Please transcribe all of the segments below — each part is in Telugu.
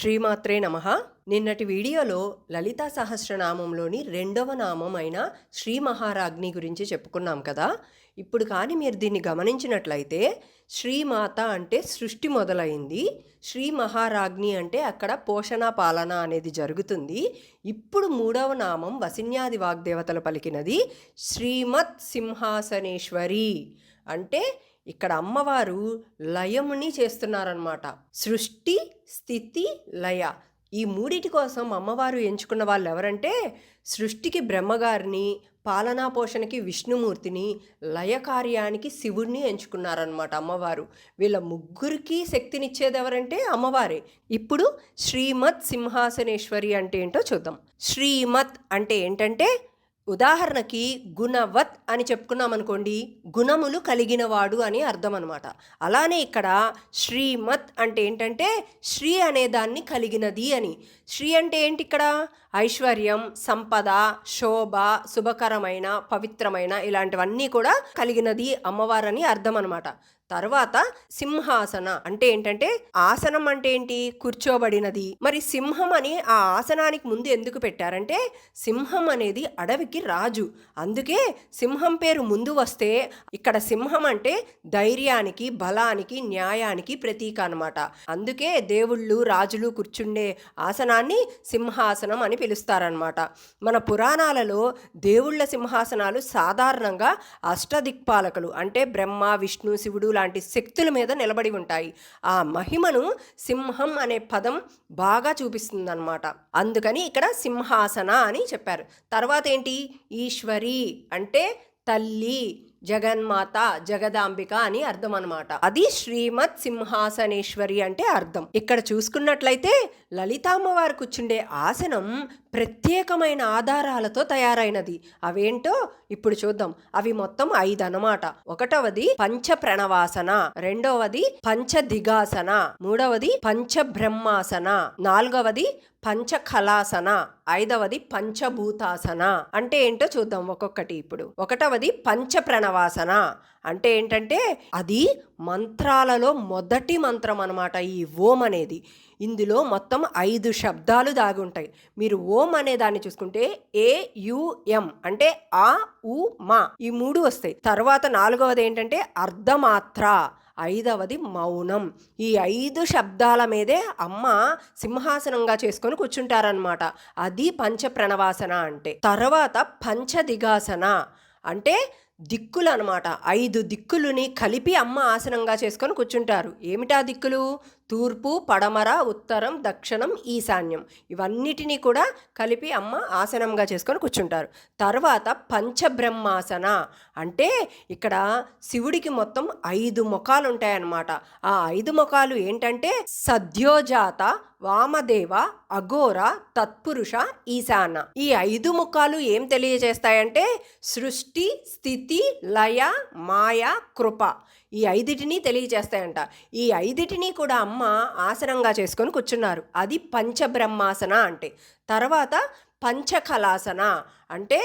శ్రీమాత్రే నమః. నిన్నటి వీడియోలో లలితా సహస్రనామంలోని రెండవ నామం అయిన శ్రీ మహారాజ్ఞి గురించి చెప్పుకున్నాం కదా. ఇప్పుడు కానీ మీరు దీన్ని గమనించినట్లయితే శ్రీమాత అంటే సృష్టి మొదలైంది, శ్రీ మహారాజ్ఞి అంటే అక్కడ పోషణ పాలన అనేది జరుగుతుంది. ఇప్పుడు మూడవ నామం వసిన్యాది వాగ్దేవతలు పలికినది శ్రీమత్ సింహాసనేశ్వరి. అంటే ఇక్కడ అమ్మవారు లయముని చేస్తున్నారనమాట. సృష్టి, స్థితి, లయ ఈ మూడిటి కోసం అమ్మవారు ఎంచుకున్న వాళ్ళు ఎవరంటే సృష్టికి బ్రహ్మగారిని, పాలనా పోషణకి విష్ణుమూర్తిని, లయ కార్యానికి శివుడిని ఎంచుకున్నారనమాట అమ్మవారు. వీళ్ళ ముగ్గురికి శక్తినిచ్చేది ఎవరంటే అమ్మవారే. ఇప్పుడు శ్రీమత్ సింహాసనేశ్వరి అంటే ఏంటో చూద్దాం. శ్రీమత్ అంటే ఏంటంటే ఉదాహరణకి గుణవత్ అని చెప్పుకున్నాం అనుకోండి, గుణములు కలిగినవాడు అని అర్థం అనమాట. అలానే ఇక్కడ శ్రీమత్ అంటే ఏంటంటే శ్రీ అనే దాన్ని కలిగినది అని. శ్రీ అంటే ఏంటి? ఇక్కడ ఐశ్వర్యం, సంపద, శోభ, శుభకరమైన, పవిత్రమైన ఇలాంటివన్నీ కూడా కలిగినది అమ్మవారని అర్థం అనమాట. తర్వాత సింహాసన అంటే ఏంటంటే ఆసనం అంటే ఏంటి? కూర్చోబడినది. మరి సింహం అని ఆ ఆసనానికి ముందు ఎందుకు పెట్టారంటే సింహం అనేది అడవికి రాజు, అందుకే సింహం పేరు ముందు వస్తే ఇక్కడ సింహం అంటే ధైర్యానికి, బలానికి, న్యాయానికి ప్రతీక అనమాట. అందుకే దేవుళ్ళు, రాజులు కూర్చుండే ఆసనాన్ని సింహాసనం అని పిలుస్తారనమాట. మన పురాణాలలో దేవుళ్ళ సింహాసనాలు సాధారణంగా అష్టదిక్పాలకులు అంటే బ్రహ్మ, విష్ణు, శివుడు లాంటి శక్తుల మీద నిలబడి ఉంటాయి. ఆ మహిమను సింహం అనే పదం బాగా చూపిస్తుంది అనమాట. అందుకని ఇక్కడ సింహాసన అని చెప్పారు. తర్వాత ఏంటి? ఈశ్వరి అంటే తల్లి, జగన్మాత, జగదాంబిక అని అర్థం అనమాట. అది శ్రీమత్ సింహాసనేశ్వరి అంటే అర్థం. ఇక్కడ చూసుకున్నట్లయితే లలితామ్మవారు కూర్చుండే ఆసనం ప్రత్యేకమైన ఆధారాలతో తయారైనది. అవేంటో ఇప్పుడు చూద్దాం. అవి మొత్తం 5 అన్నమాట. ఒకటవది పంచ ప్రణవాసన, రెండవది పంచదిగాసన, మూడవది పంచబ్రహ్మాసన, నాలుగవది పంచకళాసన, ఐదవది పంచభూతాసన. అంటే ఏంటో చూద్దాం ఒక్కొక్కటి. ఇప్పుడు ఒకటవది పంచ ప్రణవాసన అంటే ఏంటంటే అది మంత్రాలలో మొదటి మంత్రం అనమాట. ఈ ఓం అనేది ఇందులో మొత్తం 5 శబ్దాలు దాగి ఉంటాయి. మీరు ఓం అనే దాన్ని చూసుకుంటే AUM అంటే ఆ, ఉ, మా ఈ 3 వస్తాయి. తర్వాత 4వది ఏంటంటే అర్ధమాత్ర, 5వది మౌనం. ఈ 5 శబ్దాల మీదే అమ్మ సింహాసనంగా చేసుకొని కూర్చుంటారనమాట. అది పంచ ప్రణవాసన అంటే. తర్వాత పంచదిగాసన అంటే దిక్కులు అనమాట. 5 దిక్కులని కలిపి అమ్మ ఆసనంగా చేసుకొని కూర్చుంటారు. ఏమిటా దిక్కులు? తూర్పు, పడమర, ఉత్తరం, దక్షిణం, ఈశాన్యం. ఇవన్నిటినీ కూడా కలిపి అమ్మ ఆసనంగా చేసుకొని కూర్చుంటారు. తర్వాత పంచబ్రహ్మాసన అంటే ఇక్కడ శివుడికి మొత్తం 5 ముఖాలు ఉంటాయన్నమాట. ఆ 5 ముఖాలు ఏంటంటే సద్యోజాత, వామదేవ, అఘోర, తత్పురుష, ఈశాన. ఈ 5 ముఖాలు ఏం తెలియజేస్తాయంటే సృష్టి, స్థితి, లయ, మాయ, కృప ఈ 5టిని తెలియజేస్తాయంట. ఈ 5టిని కూడా అమ్మ ఆసనంగా చేసుకొని కూర్చున్నారు. అది పంచబ్రహ్మాసన అంటే. తర్వాత పంచకళాసన అంటే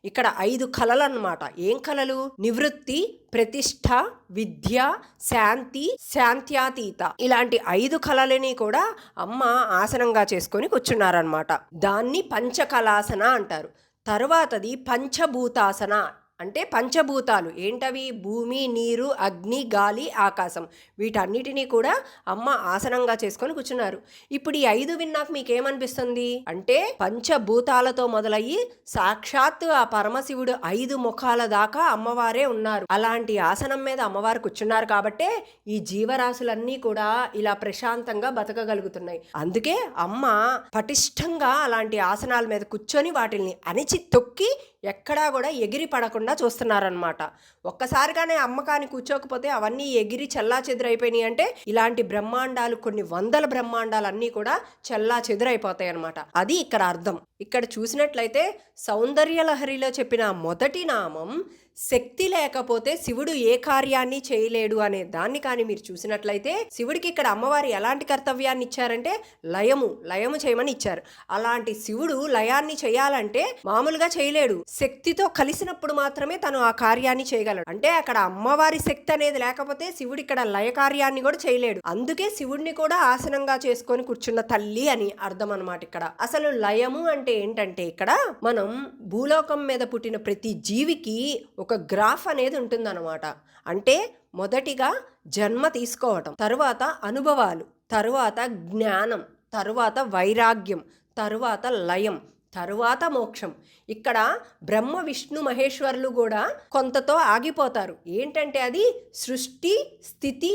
ఇక్కడ 5 కళలు అన్నమాట. ఏం కళలు? నివృత్తి, ప్రతిష్ఠ, విద్య, శాంతి, శాంత్యాతీత. ఇలాంటి 5 కళలని కూడా అమ్మ ఆసనంగా చేసుకొని కూర్చున్నారనమాట. దాన్ని పంచకళాసన అంటారు. తర్వాతది పంచభూతాసన అంటే పంచభూతాలు ఏంటవి? భూమి, నీరు, అగ్ని, గాలి, ఆకాశం. వీటన్నిటినీ కూడా అమ్మ ఆసనంగా చేసుకొని కూర్చున్నారు. ఇప్పుడు ఈ 5 విన్నాక మీకేమనిపిస్తుంది అంటే పంచభూతాలతో మొదలయ్యి సాక్షాత్తు ఆ పరమశివుడు 5 ముఖాల దాకా అమ్మవారే ఉన్నారు. అలాంటి ఆసనం మీద అమ్మవారు కూర్చున్నారు కాబట్టే ఈ జీవరాశులన్నీ కూడా ఇలా ప్రశాంతంగా బతకగలుగుతున్నాయి. అందుకే అమ్మ పటిష్టంగా అలాంటి ఆసనాల మీద కూర్చొని వాటిని అణిచి తొక్కి ఎక్కడా కూడా ఎగిరి పడకుండా చూస్తున్నారనమాట. ఒక్కసారిగానే అమ్మకాన్ని కూర్చోకపోతే అవన్నీ ఎగిరి చెల్లా చెదురైపోయినాయి అంటే ఇలాంటి బ్రహ్మాండాలు, కొన్ని వందల బ్రహ్మాండాలు అన్నీ కూడా చెల్లా చెదురైపోతాయి అనమాట. అది ఇక్కడ అర్థం. ఇక్కడ చూసినట్లయితే సౌందర్యలహరిలో చెప్పిన మొదటి నామం శక్తి లేకపోతే శివుడు ఏ కార్యాన్ని చేయలేడు అనే దాన్ని కానీ మీరు చూసినట్లయితే శివుడికి ఇక్కడ అమ్మవారు ఎలాంటి కర్తవ్యాన్ని ఇచ్చారంటే లయము చేయమని ఇచ్చారు. అలాంటి శివుడు లయాన్ని చేయాలంటే మామూలుగా చేయలేడు, శక్తితో కలిసినప్పుడు మాత్రమే తను ఆ కార్యాన్ని చేయగలడు. అంటే అక్కడ అమ్మవారి శక్తి అనేది లేకపోతే శివుడు ఇక్కడ లయ కార్యాన్ని కూడా చేయలేడు. అందుకే శివుడిని కూడా ఆసనంగా చేసుకొని కూర్చున్న తల్లి అని అర్థం అన్నమాట. ఇక్కడ అసలు లయము అంటే ఏంటంటే ఇక్కడ మనం భూలోకం మీద పుట్టిన ప్రతి జీవికి ఒక గ్రాఫ్ అనేది ఉంటుందన్నమాట. అంటే మొదటిగా జన్మ తీసుకోవటం, తరువాత అనుభవాలు, తరువాత జ్ఞానం, తరువాత వైరాగ్యం, తరువాత లయం, తరువాత మోక్షం. ఇక్కడ బ్రహ్మ విష్ణు మహేశ్వరులు కూడా కొంతతో ఆగిపోతారు. ఏంటంటే అది సృష్టి స్థితి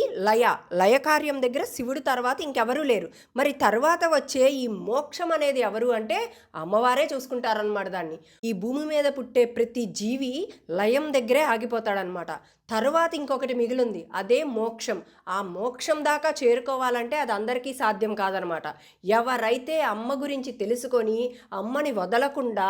లయ కార్యం దగ్గర శివుడు తర్వాత ఇంకెవరూ లేరు. మరి తర్వాత వచ్చే ఈ మోక్షం అనేది ఎవరు అంటే అమ్మవారే చూసుకుంటారనమాట. దాన్ని ఈ భూమి మీద పుట్టే ప్రతి జీవి లయం దగ్గరే ఆగిపోతాడనమాట. తరువాత ఇంకొకటి మిగిలింది, అదే మోక్షం. ఆ మోక్షం దాకా చేరుకోవాలంటే అది అందరికీ సాధ్యం కాదనమాట. ఎవరైతే అమ్మ గురించి తెలుసుకొని అమ్మని వదలకుండా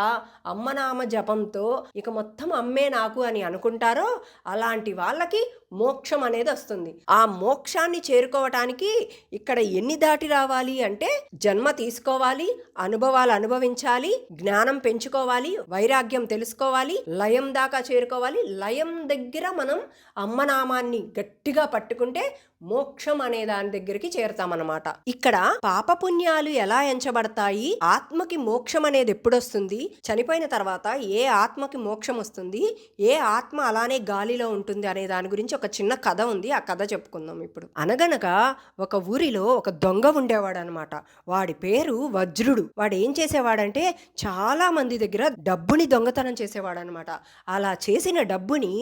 అమ్మనామ జపంతో ఇక మొత్తం అమ్మే నాకు అని అనుకుంటారో అలాంటి వాళ్ళకి మోక్షం అనేది వస్తుంది. ఆ మోక్షాన్ని చేరుకోవటానికి ఇక్కడ ఎన్ని దాటి రావాలి అంటే జన్మ తీసుకోవాలి, అనుభవాలు అనుభవించాలి, జ్ఞానం పెంచుకోవాలి, వైరాగ్యం తెలుసుకోవాలి, లయం దాకా చేరుకోవాలి. లయం దగ్గర మనం అమ్మనామాన్ని గట్టిగా పట్టుకుంటే మోక్షం అనే దాని దగ్గరికి చేరుతామన్నమాట. ఇక్కడ పాపపుణ్యాలు ఎలా ఎంచబడతాయి, ఆత్మకి మోక్షం అనేది ఎప్పుడొస్తుంది, చనిపోయిన తర్వాత ఏ ఆత్మకి మోక్షం వస్తుంది, ఏ ఆత్మ అలానే గాలిలో ఉంటుంది అనే దాని గురించి ఒక చిన్న కథ ఉంది. ఆ కథ చెప్పుకుందాం ఇప్పుడు. అనగనగా ఒక ఊరిలో ఒక దొంగ ఉండేవాడు అనమాట. వాడి పేరు వజ్రుడు. వాడు ఏం చేసేవాడంటే చాలా మంది దగ్గర డబ్బుని దొంగతనం చేసేవాడు అనమాట. అలా చేసిన డబ్బుని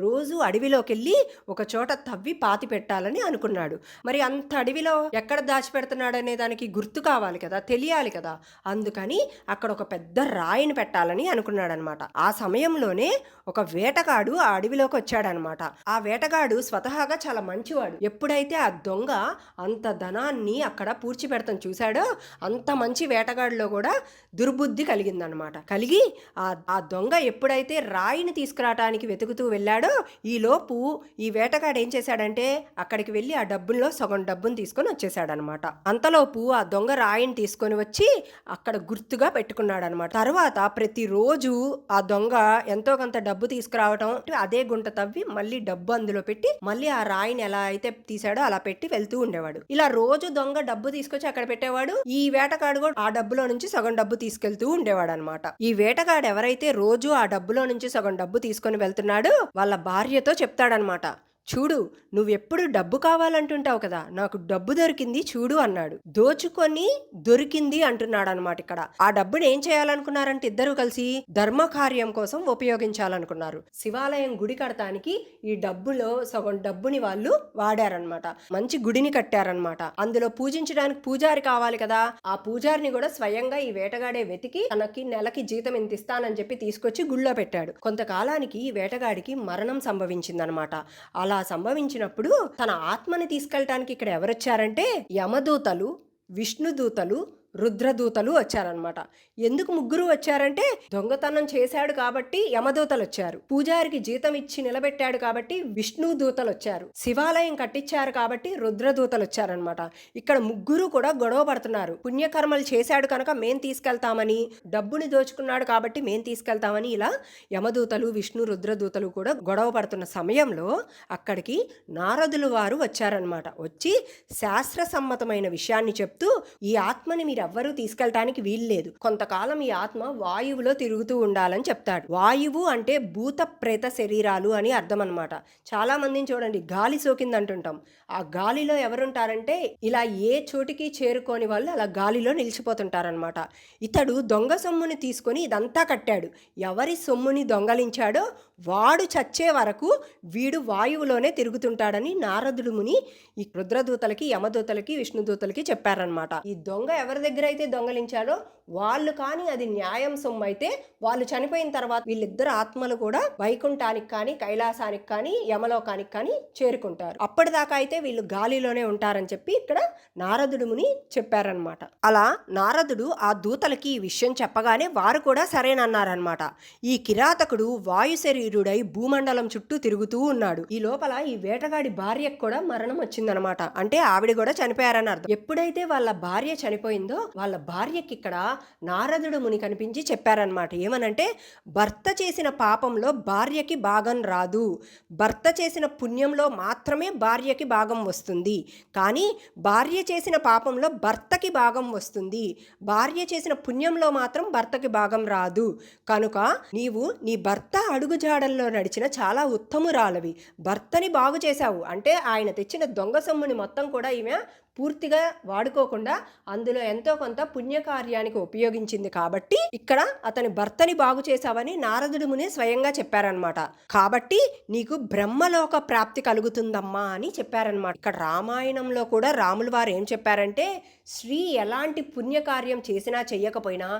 రోజు అడవిలోకి వెళ్ళి ఒక చోట తవ్వి పాతి పెట్టాలని అనుకున్నాడు. మరి అంత అడవిలో ఎక్కడ దాచిపెడుతున్నాడు అనే దానికి గుర్తు కావాలి కదా, తెలియాలి కదా. అందుకని అక్కడ ఒక పెద్ద రాయిని పెట్టాలని అనుకున్నాడు అనమాట. ఆ సమయంలోనే ఒక వేటగాడు ఆ అడవిలోకి వచ్చాడనమాట. ఆ వేటగాడు స్వతహాగా చాలా మంచివాడు. ఎప్పుడైతే ఆ దొంగ అంత ధనాన్ని అక్కడ పూడ్చిపెడతాం చూశాడో అంత మంచి వేటగాడిలో కూడా దుర్బుద్ధి కలిగిందనమాట. కలిగి ఆ దొంగ ఎప్పుడైతే రాయిని తీసుకురావటానికి వెతుకుతూ వెళ్ళాడో ఈ లోపు ఈ వేటగాడు ఏం చేశాడంటే అక్కడికి వెళ్ళి ఆ డబ్బుల్లో సగం డబ్బును తీసుకొని వచ్చేసాడనమాట. అంతలోపు ఆ దొంగ రాయిని తీసుకొని వచ్చి అక్కడ గుర్తుగా పెట్టుకున్నాడు అనమాట. తర్వాత ప్రతిరోజు ఆ దొంగ ఎంతో కొంత డబ్బు తీసుకురావటం, అదే గుంట తవ్వి మళ్ళీ డబ్బు అందులో పెట్టి మళ్ళీ ఆ రాయిని ఎలా అయితే తీసాడో అలా పెట్టి వెళ్తూ ఉండేవాడు. ఇలా రోజు దొంగ డబ్బు తీసుకొచ్చి అక్కడ పెట్టేవాడు. ఈ వేటగాడు కూడా ఆ డబ్బులో నుంచి సగం డబ్బు తీసుకెళ్తూ ఉండేవాడు అనమాట. ఈ వేటగాడు ఎవరైతే రోజు ఆ డబ్బులో నుంచి సగం డబ్బు తీసుకొని వెళ్తున్నాడో వాళ్ళ భార్యతో చెప్తాడనమాట, చూడు నువ్వెప్పుడు డబ్బు కావాలంటుంటావు కదా, నాకు డబ్బు దొరికింది చూడు అన్నాడు. దోచుకొని దొరికింది అంటున్నాడు అనమాట. ఇక్కడ ఆ డబ్బుని ఏం చేయాలనుకున్నారంటే ఇద్దరు కలిసి ధర్మ కార్యం కోసం ఉపయోగించాలనుకున్నారు. శివాలయం గుడి కడటానికి ఈ డబ్బులో సగం డబ్బుని వాళ్ళు వాడారనమాట. మంచి గుడిని కట్టారనమాట. అందులో పూజించడానికి పూజారి కావాలి కదా, ఆ పూజారిని కూడా స్వయంగా ఈ వేటగాడే వెతికి తనకి నెలకి జీతం ఎంత ఇస్తానని చెప్పి తీసుకొచ్చి గుళ్ళో పెట్టాడు. కొంతకాలానికి ఈ వేటగాడికి మరణం సంభవించిందనమాట. అలా సంభవించినప్పుడు తన ఆత్మని తీసుకెళ్ళటానికి ఇక్కడ ఎవరొచ్చారంటే యమదూతలు, విష్ణుదూతలు, రుద్రదూతలు వచ్చారనమాట. ఎందుకు ముగ్గురు వచ్చారంటే దొంగతనం చేశాడు కాబట్టి యమదూతలు వచ్చారు, పూజారికి జీతం ఇచ్చి నిలబెట్టాడు కాబట్టి విష్ణు దూతలు వచ్చారు, శివాలయం కట్టించారు కాబట్టి రుద్రదూతలు వచ్చారనమాట. ఇక్కడ ముగ్గురు కూడా గొడవ పడుతున్నారు. పుణ్యకర్మలు చేశాడు కనుక మేం తీసుకెళ్తామని, డబ్బుని దోచుకున్నాడు కాబట్టి మేం తీసుకెళ్తామని ఇలా యమదూతలు విష్ణు రుద్రదూతలు కూడా గొడవ పడుతున్న సమయంలో అక్కడికి నారదులు వారు వచ్చారనమాట. వచ్చి శాస్త్ర సమ్మతమైన విషయాన్ని చెప్తూ ఈ ఆత్మని మీరు ఎవ్వరూ తీసుకెళ్ళటానికి వీల్లేదు, కొంతకాలం ఈ ఆత్మ వాయువులో తిరుగుతూ ఉండాలని చెప్తాడు. వాయువు అంటే భూత ప్రేత శరీరాలు అని అర్థం అనమాట. చాలా మందిని చూడండి గాలి సోకింది అంటుంటాం. ఆ గాలిలో ఎవరుంటారంటే ఇలా ఏ చోటికి చేరుకోని వాళ్ళు అలా గాలిలో నిలిచిపోతుంటారనమాట. ఇతడు దొంగ సొమ్ముని తీసుకొని ఇదంతా కట్టాడు. ఎవరి సొమ్ముని దొంగలించాడో వాడు చచ్చే వరకు వీడు వాయువులోనే తిరుగుతుంటాడని నారదుడు ముని ఈ రుద్రదూతలకి, యమదూతలకి, విష్ణుదూతలకి చెప్పారనమాట. ఈ దొంగ ఎవరి దగ్గర అయితే దొంగలించాడో వాళ్ళు కానీ అది న్యాయం సొమ్ము అయితే వాళ్ళు చనిపోయిన తర్వాత వీళ్ళిద్దరు ఆత్మలు కూడా వైకుంఠానికి కానీ కైలాసానికి కానీ యమలోకానికి కానీ చేరుకుంటారు. అప్పటిదాకా అయితే వీళ్ళు గాలిలోనే ఉంటారని చెప్పి ఇక్కడ నారదుడు ముని చెప్పారనమాట. అలా నారదుడు ఆ దూతలకి ఈ విషయం చెప్పగానే వారు కూడా సరేనన్నారనమాట. ఈ కిరాతకుడు వాయు శరీరుడై భూమండలం చుట్టూ తిరుగుతూ ఉన్నాడు. ఈ లోపల ఈ వేటగాడి భార్యకు కూడా మరణం వచ్చిందనమాట. అంటే ఆవిడ కూడా చనిపోయారని అర్థం. ఎప్పుడైతే వాళ్ళ భార్య చనిపోయిందో వాళ్ళ భార్యకి ఇక్కడ నారదుడు ముని కనిపించి చెప్పారనమాట. ఏమనంటే, భర్త చేసిన పాపంలో భార్యకి భాగం రాదు, భర్త చేసిన పుణ్యంలో మాత్రమే భార్యకి భాగం వస్తుంది, కానీ భార్య చేసిన పాపంలో భర్తకి భాగం వస్తుంది, భార్య చేసిన పుణ్యంలో మాత్రం భర్తకి భాగం రాదు. కనుక నీవు నీ భర్త అడుగుజాడల్లో నడిచిన చాలా ఉత్తమురాలవి, భర్తని బాగు చేశావు. అంటే ఆయన తెచ్చిన దొంగ సొమ్ముని మొత్తం కూడా ఈమె పూర్తిగా వాడుకోకుండా అందులో ఎంతో కొంత పుణ్యకార్యానికి ఉపయోగించింది కాబట్టి ఇక్కడ అతని భర్తని బాగు చేశావని నారదుడు ముని స్వయంగా చెప్పారనమాట. కాబట్టి నీకు బ్రహ్మలోక ప్రాప్తి కలుగుతుందమ్మా అని చెప్పారనమాట. ఇక్కడ రామాయణంలో కూడా రాముల వారు ఏం చెప్పారంటే, స్త్రీ ఎలాంటి పుణ్యకార్యం చేసినా చెయ్యకపోయినా,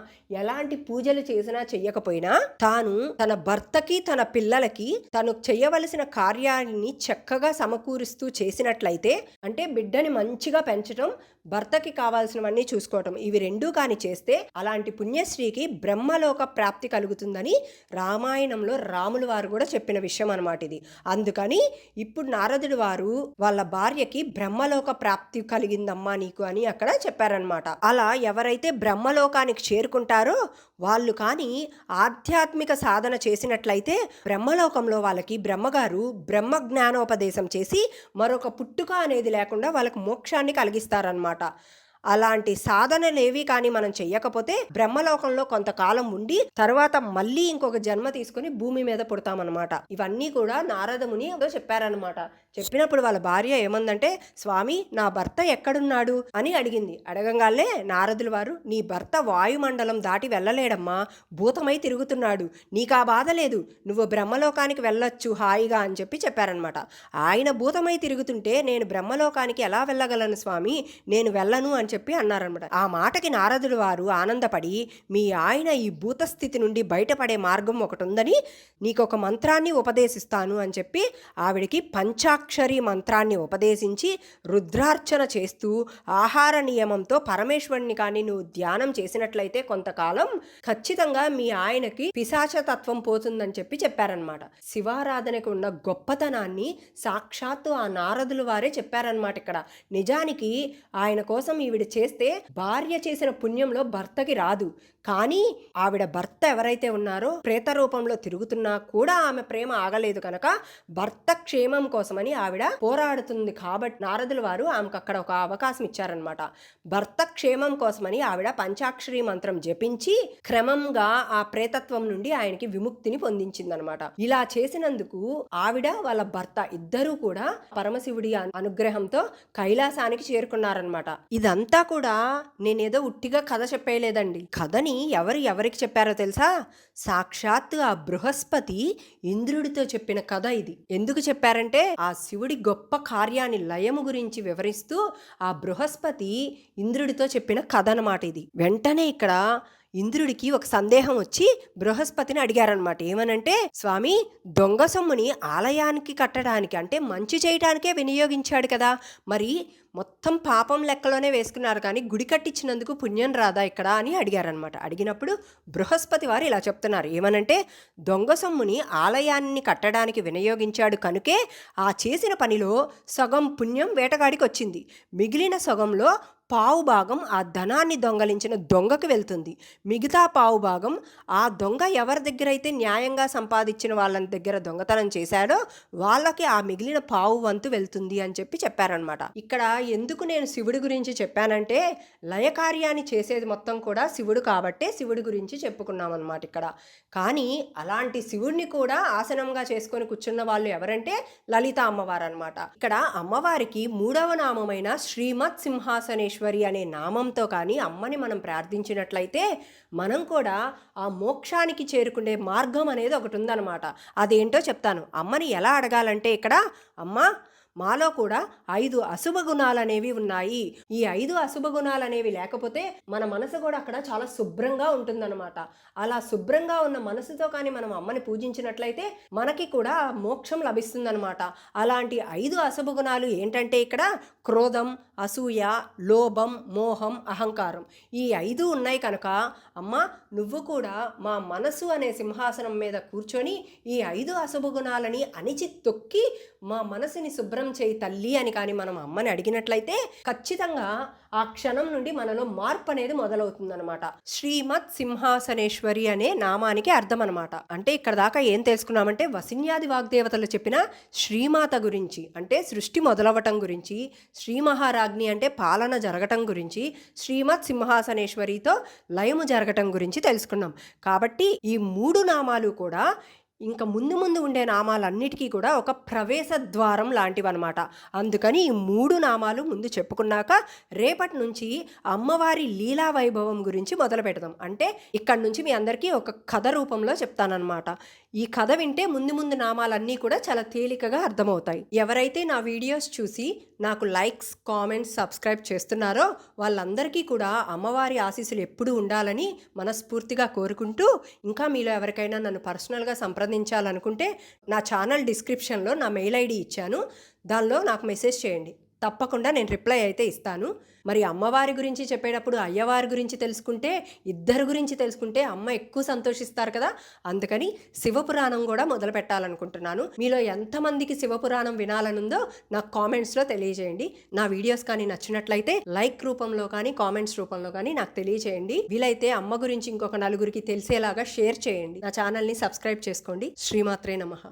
ఎలాంటి పూజలు చేసినా చెయ్యకపోయినా, తాను తన భర్తకి తన పిల్లలకి తను చేయవలసిన కార్యాన్ని చక్కగా సమకూరుస్తూ చేసినట్లయితే, అంటే బిడ్డని మంచిగా పెంచడం, భర్తకి కావాల్సినవన్నీ చూసుకోవటం, ఇవి రెండూ కాని చేస్తే అలాంటి పుణ్యశ్రీకి బ్రహ్మలోక ప్రాప్తి కలుగుతుందని రామాయణంలో రాముల వారు కూడా చెప్పిన విషయం అనమాట ఇది. అందుకని ఇప్పుడు నారదుడు వారు వాళ్ళ భార్యకి బ్రహ్మలోక ప్రాప్తి కలిగిందమ్మా నీకు అని అక్కడ చెప్పారనమాట. అలా ఎవరైతే బ్రహ్మలోకానికి చేరుకుంటారో వాళ్ళు కానీ ఆధ్యాత్మిక సాధన చేసినట్లయితే బ్రహ్మలోకంలో వాళ్ళకి బ్రహ్మగారు బ్రహ్మ జ్ఞానోపదేశం చేసి మరొక పుట్టుక అనేది లేకుండా వాళ్ళకి మోక్షాన్ని కలిగిస్తారనమాట. అలాంటి సాధనలేవి కానీ మనం చెయ్యకపోతే బ్రహ్మలోకంలో కొంతకాలం ఉండి తర్వాత మళ్ళీ ఇంకొక జన్మ తీసుకుని భూమి మీద పుడతామన్నమాట. ఇవన్నీ కూడా నారదముని చెప్పారనమాట. చెప్పినప్పుడు వాళ్ళ భార్య ఏమందంటే, స్వామి నా భర్త ఎక్కడున్నాడు అని అడిగింది. అడగంగానే నారదుల వారు, నీ భర్త వాయుమండలం దాటి వెళ్ళలేడమ్మా, భూతమై తిరుగుతున్నాడు, నీకు ఆ బాధ లేదు, నువ్వు బ్రహ్మలోకానికి వెళ్ళొచ్చు హాయిగా అని చెప్పి చెప్పారనమాట. ఆయన భూతమై తిరుగుతుంటే నేను బ్రహ్మలోకానికి ఎలా వెళ్ళగలను స్వామి, నేను వెళ్ళను అని చెప్పి అన్నారనమాట. ఆ మాటకి నారదుడు వారు ఆనందపడి, మీ ఆయన ఈ భూతస్థితి నుండి బయటపడే మార్గం ఒకటి ఉందని నీకొక మంత్రాన్ని ఉపదేశిస్తాను అని చెప్పి ఆవిడికి పంచాక్షరి మంత్రాన్ని ఉపదేశించి రుద్రార్చన చేస్తూ ఆహార నియమంతో పరమేశ్వరుని కానీ నువ్వు ధ్యానం చేసినట్లయితే కొంతకాలం ఖచ్చితంగా మీ ఆయనకి పిశాచతత్వం పోతుందని చెప్పి చెప్పారనమాట. శివారాధనకు ఉన్న గొప్పతనాన్ని సాక్షాత్తు ఆ నారదులు వారే చెప్పారనమాట. ఇక్కడ నిజానికి ఆయన కోసం ఈవిడ చేస్తే భార్య చేసిన పుణ్యంలో భర్తకి రాదు, కానీ ఆవిడ భర్త ఎవరైతే ఉన్నారో ప్రేత రూపంలో తిరుగుతున్నా కూడా ఆమె ప్రేమ ఆగలేదు కనుక భర్త క్షేమం కోసమని ఆవిడ పోరాడుతుంది. కాబట్టి నారదుల వారు ఆమెకు అక్కడ ఒక అవకాశం ఇచ్చారనమాట. భర్త క్షేమం కోసమని ఆవిడ పంచాక్షరి మంత్రం జపించి క్రమంగా ఆ ప్రేతత్వం నుండి ఆయనకి విముక్తిని పొందించిందనమాట. ఇలా చేసినందుకు ఆవిడ వాళ్ళ భర్త ఇద్దరూ కూడా పరమశివుడి అనుగ్రహంతో కైలాసానికి చేరుకున్నారనమాట. ఇదంతా కూడా నేనేదో ఉట్టిగా కథ చెప్పేయలేదండి. కథని ఎవరికి చెప్పారో తెలుసా? సాక్షాత్తు ఆ బృహస్పతి ఇంద్రుడితో చెప్పిన కథ ఇది. ఎందుకు చెప్పారంటే ఆ శివుడి గొప్ప కార్యాన్ని లయము గురించి వివరిస్తూ ఆ బృహస్పతి ఇంద్రుడితో చెప్పిన కథ అన్నమాట ఇది. వెంటనే ఇక్కడ ఇంద్రుడికి ఒక సందేహం వచ్చి బృహస్పతిని అడిగారనమాట. ఏమనంటే, స్వామి దొంగ సొమ్ముని ఆలయానికి కట్టడానికి అంటే మంచి చేయడానికే వినియోగించాడు కదా, మరి మొత్తం పాపం లెక్కలోనే వేసుకున్నారు కానీ గుడి కట్టించినందుకు పుణ్యం రాదా ఇక్కడ అని అడిగారనమాట. అడిగినప్పుడు బృహస్పతి వారు ఇలా చెప్తున్నారు. ఏమనంటే, దొంగ సొమ్ముని ఆలయాన్ని కట్టడానికి వినియోగించాడు కనుకే ఆ చేసిన పనిలో సగం పుణ్యం వేటగాడికి వచ్చింది, మిగిలిన సగంలో పావు భాగం ఆ ధనాన్ని దొంగలించిన దొంగకి వెళ్తుంది, మిగతా పావు భాగం ఆ దొంగ ఎవరి దగ్గర అయితే న్యాయంగా సంపాదించిన వాళ్ళ దగ్గర దొంగతనం చేశాడో వాళ్ళకి ఆ మిగిలిన పావు వంతు వెళ్తుంది అని చెప్పి చెప్పారనమాట. ఇక్కడ ఎందుకు నేను శివుడి గురించి చెప్పానంటే, లయకార్యాన్ని చేసేది మొత్తం కూడా శివుడు కాబట్టే శివుడి గురించి చెప్పుకున్నాం అనమాట ఇక్కడ. కానీ అలాంటి శివుడిని కూడా ఆసనంగా చేసుకొని కూర్చున్న వాళ్ళు ఎవరంటే లలిత అమ్మవారు అనమాట. ఇక్కడ అమ్మవారికి 3వ నామమైన శ్రీమత్ సింహాసనేశ్వరి అనే నామంతో కానీ అమ్మని మనం ప్రార్థించినట్లయితే మనం కూడా ఆ మోక్షానికి చేరుకునే మార్గం అనేది ఒకటి ఉందన్నమాట. అదేంటో చెప్తాను. అమ్మని ఎలా అడగాలంటే ఇక్కడ, అమ్మ మాలో కూడా 5 అశుభ గుణాలనేవి ఉన్నాయి. ఈ 5 అశుభ గుణాలనేవి లేకపోతే మన మనసు కూడా అక్కడ చాలా శుభ్రంగా ఉంటుందన్నమాట. అలా శుభ్రంగా ఉన్న మనసుతో కానీ మనం అమ్మని పూజించినట్లయితే మనకి కూడా మోక్షం లభిస్తుందన్నమాట. అలాంటి 5 అశుభ గుణాలు ఏంటంటే ఇక్కడ క్రోధం, అసూయ, లోభం, మోహం, అహంకారం. ఈ 5 ఉన్నాయి కనుక అమ్మ నువ్వు కూడా మా మనసు అనే సింహాసనం మీద కూర్చొని ఈ 5 అశుభ గుణాలని అణిచి తొక్కి మా మనసుని శుభ్రం చేయి తల్లి అని కానీ మనం అమ్మని అడిగినట్లయితే ఖచ్చితంగా ఆ క్షణం నుండి మనలో మార్పు అనేది మొదలవుతుందన్నమాట. శ్రీమత్ సింహాసనేశ్వరి అనే నామానికి అర్థం అనమాట. అంటే ఇక్కడ దాకా ఏం తెలుసుకున్నామంటే వసిన్యాది వాగ్దేవతలు చెప్పిన శ్రీమాత గురించి, అంటే సృష్టి మొదలవటం గురించి, శ్రీ మహారాజ్ఞి అంటే పాలన జరగటం గురించి, శ్రీమత్ సింహాసనేశ్వరితో లయము జరగటం గురించి తెలుసుకున్నాం. కాబట్టి ఈ 3 నామాలు కూడా ఇంకా ముందు ముందు ఉండే నామాలన్నిటికీ కూడా ఒక ప్రవేశ ద్వారం లాంటివన్నమాట. అందుకని ఈ 3 నామాలు ముందు చెప్పుకున్నాక రేపటి నుంచి అమ్మవారి లీలా వైభవం గురించి మొదలు పెడదాం. అంటే ఇక్కడ నుంచి మీ అందరికీ ఒక కథ రూపంలో చెప్తానన్నమాట. ఈ కథ వింటే ముందు ముందు నామాలన్నీ కూడా చాలా తేలికగా అర్థమవుతాయి. ఎవరైతే నా వీడియోస్ చూసి నాకు లైక్స్, కామెంట్స్, సబ్స్క్రైబ్ చేస్తున్నారో వాళ్ళందరికీ కూడా అమ్మవారి ఆశీస్సులు ఎప్పుడూ ఉండాలని మనస్ఫూర్తిగా కోరుకుంటూ, ఇంకా మీలో ఎవరికైనా నన్ను పర్సనల్గా సంప్రదించాలనుకుంటే నా ఛానల్ డిస్క్రిప్షన్లో నా మెయిల్ ఐడి ఇచ్చాను, దానిలో నాకు మెసేజ్ చేయండి. తప్పకుండా నేను రిప్లై అయితే ఇస్తాను. మరి అమ్మవారి గురించి చెప్పేటప్పుడు అయ్యవారి గురించి తెలుసుకుంటే, ఇద్దరు గురించి తెలుసుకుంటే అమ్మ ఎక్కువ సంతోషిస్తారు కదా. అందుకని శివపురాణం కూడా మొదలు పెట్టాలనుకుంటున్నాను. మీలో ఎంతమందికి శివపురాణం వినాలనుందో నాకు కామెంట్స్లో తెలియజేయండి. నా వీడియోస్ కానీ నచ్చినట్లయితే లైక్ రూపంలో కానీ కామెంట్స్ రూపంలో కానీ నాకు తెలియజేయండి. వీలైతే అమ్మ గురించి ఇంకొక నలుగురికి తెలిసేలాగా షేర్ చేయండి. నా ఛానల్ని సబ్స్క్రైబ్ చేసుకోండి. శ్రీమాత్రే నమః.